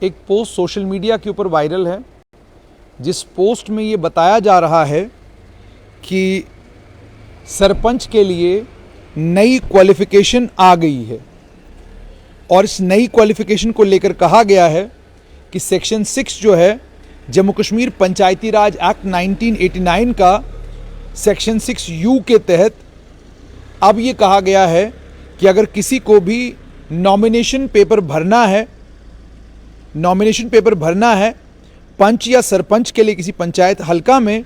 एक post social media के ऊपर वायरल है, जिस पोस्ट में ये बताया जा रहा है कि सरपंच के लिए नई क्वालिफिकेशन आ गई है और इस नई क्वालिफिकेशन को लेकर कहा गया है कि सेक्शन 6 जो है जम्मू कश्मीर पंचायती राज एक्ट 1989 का सेक्शन 6U के तहत अब ये कहा गया है कि अगर किसी को भी नॉमिनेशन पेपर भरना है पंच या सरपंच के लिए किसी पंचायत हल्का में,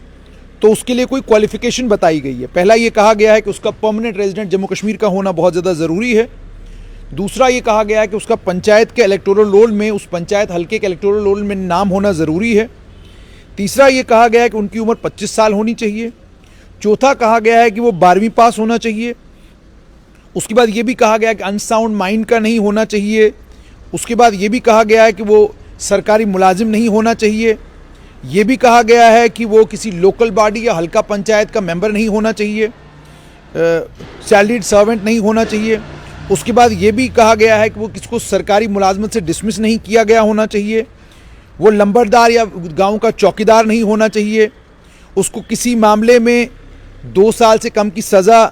तो उसके लिए कोई क्वालिफिकेशन बताई गई है। पहला ये कहा गया है कि उसका परमानेंट रेजिडेंट जम्मू कश्मीर का होना बहुत ज़्यादा ज़रूरी है। दूसरा ये कहा गया है कि उसका पंचायत के इलेक्टोरल रोल में, उस पंचायत हल्के के इलेक्टोरल रोल में नाम होना ज़रूरी है। तीसरा ये कहा गया है कि उनकी उम्र 25 साल होनी चाहिए। चौथा कहा गया है कि वो 12वीं पास होना चाहिए। उसके बाद ये भी कहा गया है कि अनसाउंड माइंड का नहीं होना चाहिए। उसके बाद ये भी कहा गया है कि वो सरकारी मुलाजिम नहीं होना चाहिए। ये भी कहा गया है कि वो किसी लोकल बॉडी या हल्का पंचायत का मेंबर नहीं होना चाहिए, सैलरीड सर्वेंट नहीं होना चाहिए। उसके बाद ये भी कहा गया है कि वो किसको सरकारी मुलाजमत से डिसमिस नहीं किया गया होना चाहिए। वो लंबरदार या गांव का चौकीदार नहीं होना चाहिए। उसको किसी मामले में 2 साल से कम की सज़ा,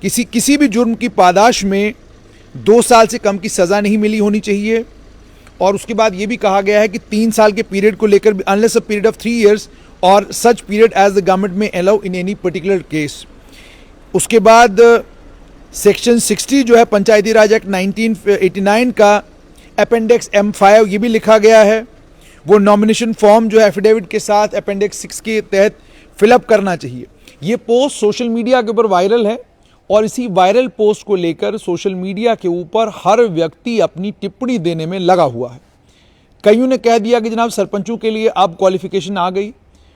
किसी भी जुर्म की पादाश में 2 साल से कम की सज़ा नहीं मिली होनी चाहिए। और उसके बाद ये भी कहा गया है कि 3 साल के पीरियड को लेकर unless a period of 3 years or such period as the government may allow in any particular case. उसके बाद सेक्शन 60 जो है पंचायती राज एक्ट 1989 का अपेंडिक्स M5 ये भी लिखा गया है। वो नॉमिनेशन फॉर्म जो है एफिडेविट के साथ अपेंडिक्स 6 के तहत फिलअप करना चाहिए। ये पोस्ट सोशल मीडिया के ऊपर वायरल है और इसी वायरल पोस्ट को लेकर सोशल मीडिया के ऊपर हर व्यक्ति अपनी टिप्पणी देने में लगा हुआ है। कईयों ने कह दिया कि जनाब सरपंचों के लिए अब क्वालिफिकेशन आ गई,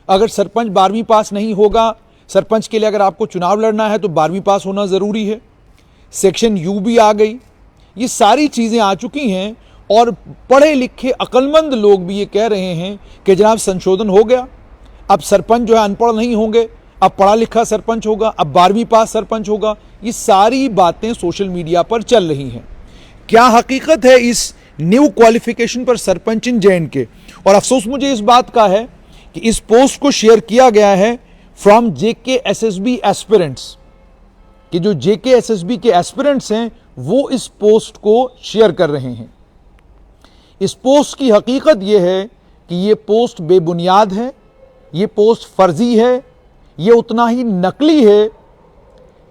अगर सरपंच 12वीं पास नहीं होगा, सरपंच के लिए अगर आपको चुनाव लड़ना है तो 12वीं पास होना ज़रूरी है। सेक्शन U भी आ गई। ये सारी चीज़ें आ चुकी हैं और पढ़े लिखे अक्लमंद लोग भी ये कह रहे हैं कि जनाब संशोधन हो गया, अब सरपंच जो है अनपढ़ नहीं होंगे, अब पढ़ा लिखा सरपंच होगा, अब 12वीं पास सरपंच होगा। ये सारी बातें सोशल मीडिया पर चल रही हैं। क्या हकीकत है इस न्यू क्वालिफिकेशन पर सरपंच इन J&K? और अफसोस मुझे इस बात का है कि इस पोस्ट को शेयर किया गया है फ्रॉम JKSSB एस्पिरेंट्स, कि जो JKSSB के एस्पिरेंट्स हैं वो इस पोस्ट को शेयर कर रहे हैं। इस पोस्ट की हकीकत यह है कि ये पोस्ट बेबुनियाद है, ये पोस्ट फर्जी है, ये उतना ही नकली है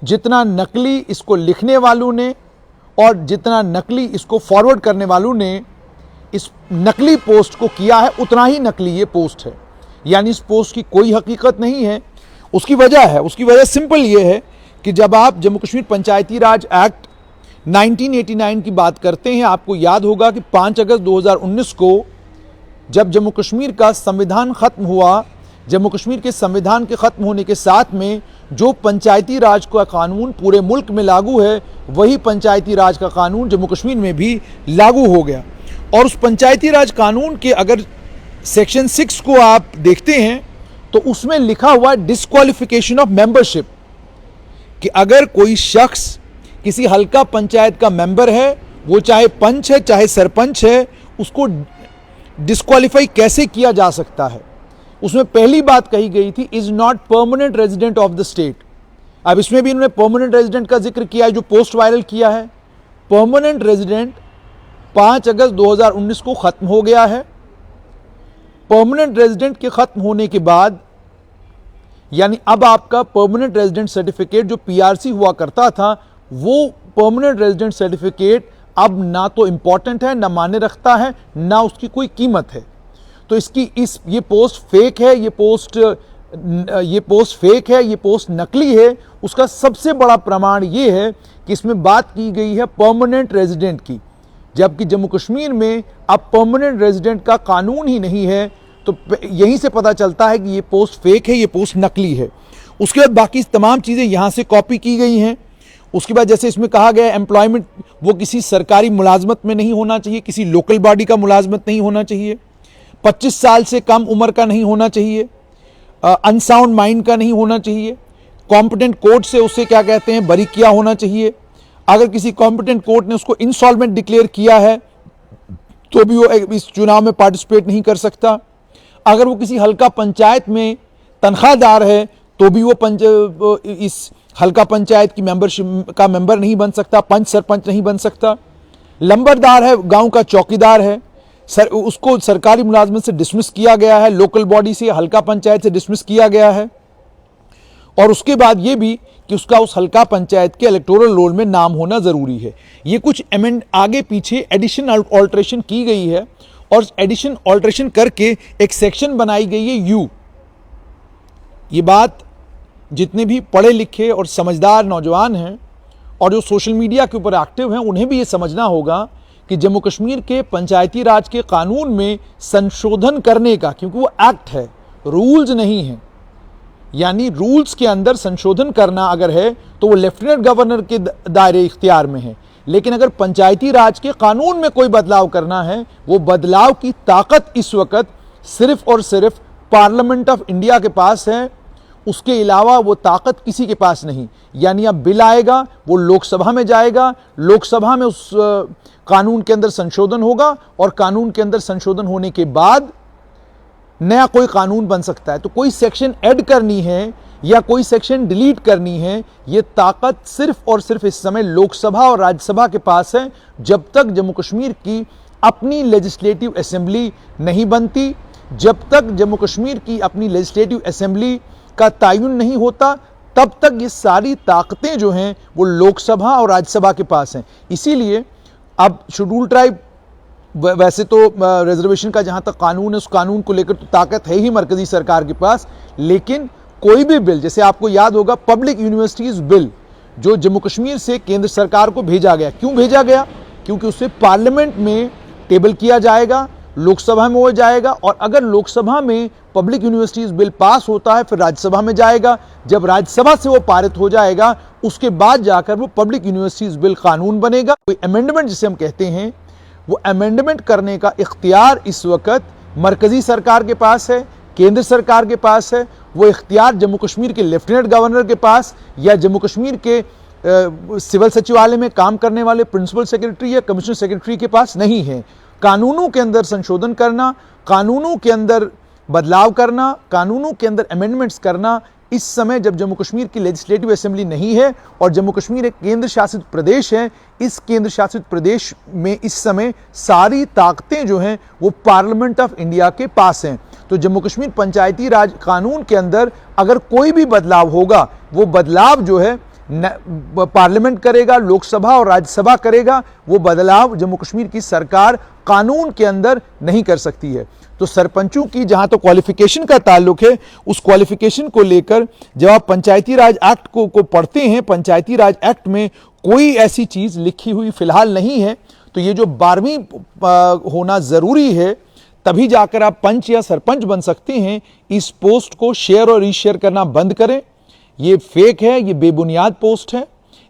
जितना नकली इसको लिखने वालों ने और जितना नकली इसको फॉरवर्ड करने वालों ने इस नकली पोस्ट को किया है, उतना ही नकली ये पोस्ट है। यानी इस पोस्ट की कोई हकीकत नहीं है। उसकी वजह सिंपल ये है कि जब आप जम्मू कश्मीर पंचायती राज एक्ट 1989 की बात करते हैं, आपको याद होगा कि 5 अगस्त 2019 को जब जम्मू कश्मीर का संविधान ख़त्म हुआ, जम्मू कश्मीर के संविधान के ख़त्म होने के साथ में जो पंचायती राज का कानून पूरे मुल्क में लागू है, वही पंचायती राज का कानून जम्मू कश्मीर में भी लागू हो गया। और उस पंचायती राज कानून के अगर सेक्शन 6 को आप देखते हैं तो उसमें लिखा हुआ डिस्क्वालिफिकेशन ऑफ मेंबरशिप, कि अगर कोई शख्स किसी हल्का पंचायत का मेंबर है, वो चाहे पंच है चाहे सरपंच है, उसको डिस्क्वालीफाई कैसे किया जा सकता है। उसमें पहली बात कही गई थी is not permanent resident of the state. अब इसमें भी इन्होंने परमानेंट रेजिडेंट का जिक्र किया है, जो पोस्ट वायरल किया है। परमानेंट रेजिडेंट 5 अगस्त 2019 को खत्म हो गया है। परमानेंट रेजिडेंट के खत्म होने के बाद यानी अब आपका परमानेंट रेजिडेंट सर्टिफिकेट जो PRC हुआ करता था, वो परमानेंट रेजिडेंट सर्टिफिकेट अब ना तो इंपॉर्टेंट है, ना मायने रखता है, ना उसकी कोई कीमत है। तो ये पोस्ट फेक है, ये पोस्ट नकली है। उसका सबसे बड़ा प्रमाण ये है कि इसमें बात की गई है परमानेंट रेजिडेंट की, जबकि जम्मू कश्मीर में अब परमानेंट रेजिडेंट का कानून ही नहीं है। तो यहीं से पता चलता है कि ये पोस्ट फेक है, ये पोस्ट नकली है। उसके बाद बाकी तमाम चीज़ें यहाँ से कॉपी की गई हैं। उसके बाद जैसे इसमें कहा गया एम्प्लॉयमेंट, वो किसी सरकारी मुलाजमत में नहीं होना चाहिए, किसी लोकल बॉडी का मुलाजमत नहीं होना चाहिए, 25 साल से कम उम्र का नहीं होना चाहिए, अनसाउंड माइंड का नहीं होना चाहिए, कॉम्पिटेंट कोर्ट से उसे क्या कहते हैं बरी किया होना चाहिए। अगर किसी कॉम्पिटेंट कोर्ट ने उसको इंसॉल्वेंट डिक्लेयर किया है तो भी वो इस चुनाव में पार्टिसिपेट नहीं कर सकता। अगर वो किसी हल्का पंचायत में तनख्वाहदार है तो भी वो इस हल्का पंचायत की मेंबरशिप का मेंबर नहीं बन सकता, पंच सरपंच नहीं बन सकता। लंबरदार है, गांव का चौकीदार है, उसको सरकारी मुलाजमत से डिसमिस किया गया है, लोकल बॉडी से, हल्का पंचायत से डिसमिस किया गया है। और उसके बाद ये भी कि उसका उस हल्का पंचायत के इलेक्टोरल रोल में नाम होना जरूरी है। ये कुछ आगे पीछे एडिशन ऑल्ट्रेशन की गई है और एडिशन ऑल्ट्रेशन करके एक सेक्शन बनाई गई है यू। ये बात जितने भी पढ़े लिखे और समझदार नौजवान हैं और जो सोशल मीडिया के ऊपर एक्टिव हैं उन्हें भी ये समझना होगा कि जम्मू कश्मीर के पंचायती राज के कानून में संशोधन करने का, क्योंकि वो एक्ट है, रूल्स नहीं है, यानी रूल्स के अंदर संशोधन करना अगर है तो वो लेफ्टिनेंट गवर्नर के दायरे इख्तियार में है। लेकिन अगर पंचायती राज के कानून में कोई बदलाव करना है, वो बदलाव की ताकत इस वक्त सिर्फ और सिर्फ पार्लियामेंट ऑफ इंडिया के पास है, उसके अलावा वो ताकत किसी के पास नहीं। यानी अब बिल आएगा, वो लोकसभा में जाएगा, लोकसभा में उस कानून के अंदर संशोधन होगा और कानून के अंदर संशोधन होने के बाद नया कोई कानून बन सकता है। तो कोई सेक्शन ऐड करनी है या कोई सेक्शन डिलीट करनी है, ये ताकत सिर्फ और सिर्फ इस समय लोकसभा और राज्यसभा के पास है। जब तक जम्मू कश्मीर की अपनी लेजिस्लेटिव असेंबली नहीं बनती, जब तक जम्मू कश्मीर की अपनी लेजिस्लेटिव असेंबली का तायुन नहीं होता, तब तक ये सारी ताकतें जो हैं वो लोकसभा और राज्यसभा के पास हैं। इसीलिए अब शेड्यूल ट्राइब, वैसे तो रिजर्वेशन का जहां तक कानून है, उस कानून को लेकर तो ताकत है ही मरकजी सरकार के पास, लेकिन कोई भी बिल, जैसे आपको याद होगा पब्लिक यूनिवर्सिटीज बिल जो जम्मू कश्मीर से केंद्र सरकार को भेजा गया, क्यों भेजा गया? क्योंकि उसे पार्लियामेंट में टेबल किया जाएगा, लोकसभा में हो जाएगा, और अगर लोकसभा में पब्लिक यूनिवर्सिटीज बिल पास होता है फिर राज्यसभा में जाएगा। जब राज्यसभा से वो पारित हो जाएगा उसके बाद जाकर वो पब्लिक यूनिवर्सिटीज बिल कानून बनेगा। कोई अमेंडमेंट जिसे हम कहते हैं, वो अमेंडमेंट करने का इख्तियार इस वक्त मरकजी सरकार के पास है, केंद्र सरकार के पास है। वो इख्तियार जम्मू कश्मीर के लेफ्टिनेंट गवर्नर के पास या जम्मू कश्मीर के सिविल सचिवालय में काम करने वाले प्रिंसिपल सेक्रेटरी या कमिश्नर सेक्रेटरी के पास नहीं है। कानूनों के अंदर संशोधन करना, कानूनों के अंदर बदलाव करना, कानूनों के अंदर अमेंडमेंट्स करना, इस समय जब जम्मू कश्मीर की लेजिस्लेटिव असेंबली नहीं है और जम्मू कश्मीर एक केंद्र शासित प्रदेश है, इस केंद्र शासित प्रदेश में इस समय सारी ताकतें जो हैं वो पार्लियामेंट ऑफ इंडिया के पास हैं। तो जम्मू कश्मीर पंचायती राज कानून के अंदर अगर कोई भी बदलाव होगा, वो बदलाव जो है पार्लियामेंट करेगा, लोकसभा और राज्यसभा करेगा। वो बदलाव जम्मू कश्मीर की सरकार कानून के अंदर नहीं कर सकती है। तो सरपंचों की जहां तो क्वालिफिकेशन का ताल्लुक है, उस क्वालिफिकेशन को लेकर जब आप पंचायती राज एक्ट को पढ़ते हैं, पंचायती राज एक्ट में कोई ऐसी चीज लिखी हुई फिलहाल नहीं है। तो ये जो 12वीं होना जरूरी है, तभी जाकर आप पंच या सरपंच बन सकते हैं। इस पोस्ट को शेयर और रीशेयर करना बंद करें। ये फेक है, ये बेबुनियाद पोस्ट है,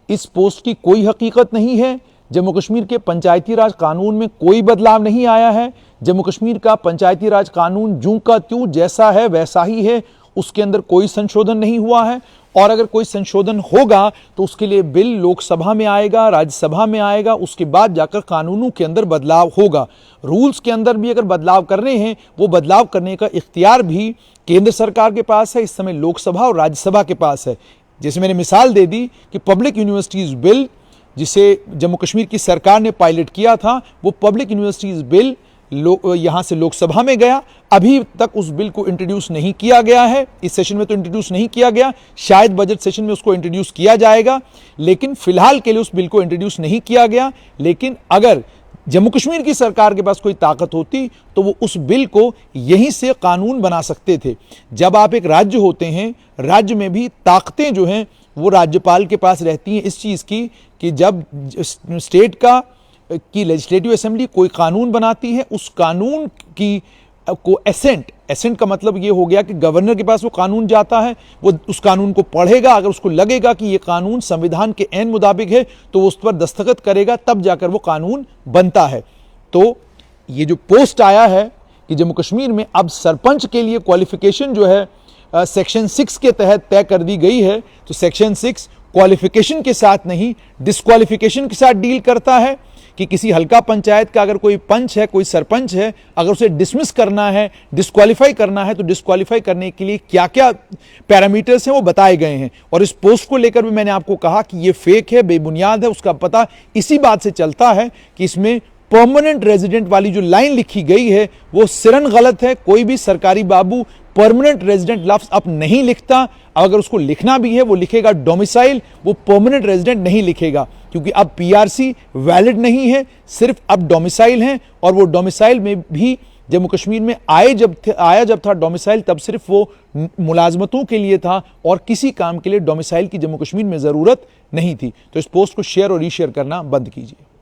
इस पोस्ट की कोई हकीकत नहीं है। जम्मू कश्मीर के पंचायती राज कानून में कोई बदलाव नहीं आया है। जम्मू कश्मीर का पंचायती राज कानून जूं का त्यों जैसा है वैसा ही है, उसके अंदर कोई संशोधन नहीं हुआ है। और अगर कोई संशोधन होगा तो उसके लिए बिल लोकसभा में आएगा, राज्यसभा में आएगा, उसके बाद जाकर कानूनों के अंदर बदलाव होगा। रूल्स के अंदर भी अगर बदलाव करने हैं, वो बदलाव करने का इख्तियार भी केंद्र सरकार के पास है, इस समय लोकसभा और राज्यसभा के पास है। जैसे मैंने मिसाल दे दी कि पब्लिक यूनिवर्सिटीज बिल जिसे जम्मू कश्मीर की सरकार ने पायलट किया था, वो पब्लिक यूनिवर्सिटीज बिल यहां से लोकसभा में गया। अभी तक उस बिल को इंट्रोड्यूस नहीं किया गया है, इस सेशन में तो इंट्रोड्यूस नहीं किया गया, शायद बजट सेशन में उसको इंट्रोड्यूस किया जाएगा, लेकिन फिलहाल के लिए उस बिल को इंट्रोड्यूस नहीं किया गया। लेकिन अगर जम्मू कश्मीर की सरकार के पास कोई ताकत होती तो वो उस बिल को यहीं से कानून बना सकते थे। जब आप एक राज्य होते हैं, राज्य में भी ताकतें जो हैं वो राज्यपाल के पास रहती हैं इस चीज़ की कि जब स्टेट की लेजिस्लेटिव असेंबली कोई कानून बनाती है, उस कानून की को एसेंट का मतलब ये हो गया कि गवर्नर के पास वो कानून जाता है, वो उस कानून को पढ़ेगा, अगर उसको लगेगा कि ये कानून संविधान के ऐन मुताबिक है तो वो उस पर दस्तखत करेगा, तब जाकर वो कानून बनता है। तो ये जो पोस्ट आया है कि जम्मू कश्मीर में अब सरपंच के लिए क्वालिफिकेशन जो है सेक्शन 6 के तहत तय कर दी गई है, तो सेक्शन 6 क्वालिफिकेशन के साथ नहीं डिस्क्वालिफिकेशन के साथ डील करता है। कि किसी हल्का पंचायत का अगर कोई पंच है, कोई सरपंच है, अगर उसे डिसमिस करना है, डिस्क्वालीफाई करना है, तो डिस्क्वालीफाई करने के लिए क्या क्या पैरामीटर्स हैं वो बताए गए हैं। और इस पोस्ट को लेकर भी मैंने आपको कहा कि ये फेक है, बेबुनियाद है। उसका पता इसी बात से चलता है कि इसमें परमानेंट रेजिडेंट वाली जो लाइन लिखी गई है वो सिरन गलत है। कोई भी सरकारी बाबू परमानेंट रेजिडेंट लफ्ज अब नहीं लिखता। अगर उसको लिखना भी है वो लिखेगा डोमिसाइल, वो परमानेंट रेजिडेंट नहीं लिखेगा, क्योंकि अब पीआरसी वैलिड नहीं है, सिर्फ अब डोमिसाइल है। और वो डोमिसाइल में भी जम्मू कश्मीर में आया जब था डोमिसाइल, तब सिर्फ वो मुलाजमतों के लिए था और किसी काम के लिए डोमिसाइल की जम्मू कश्मीर में जरूरत नहीं थी। तो इस पोस्ट को शेयर और रीशेयर करना बंद कीजिए।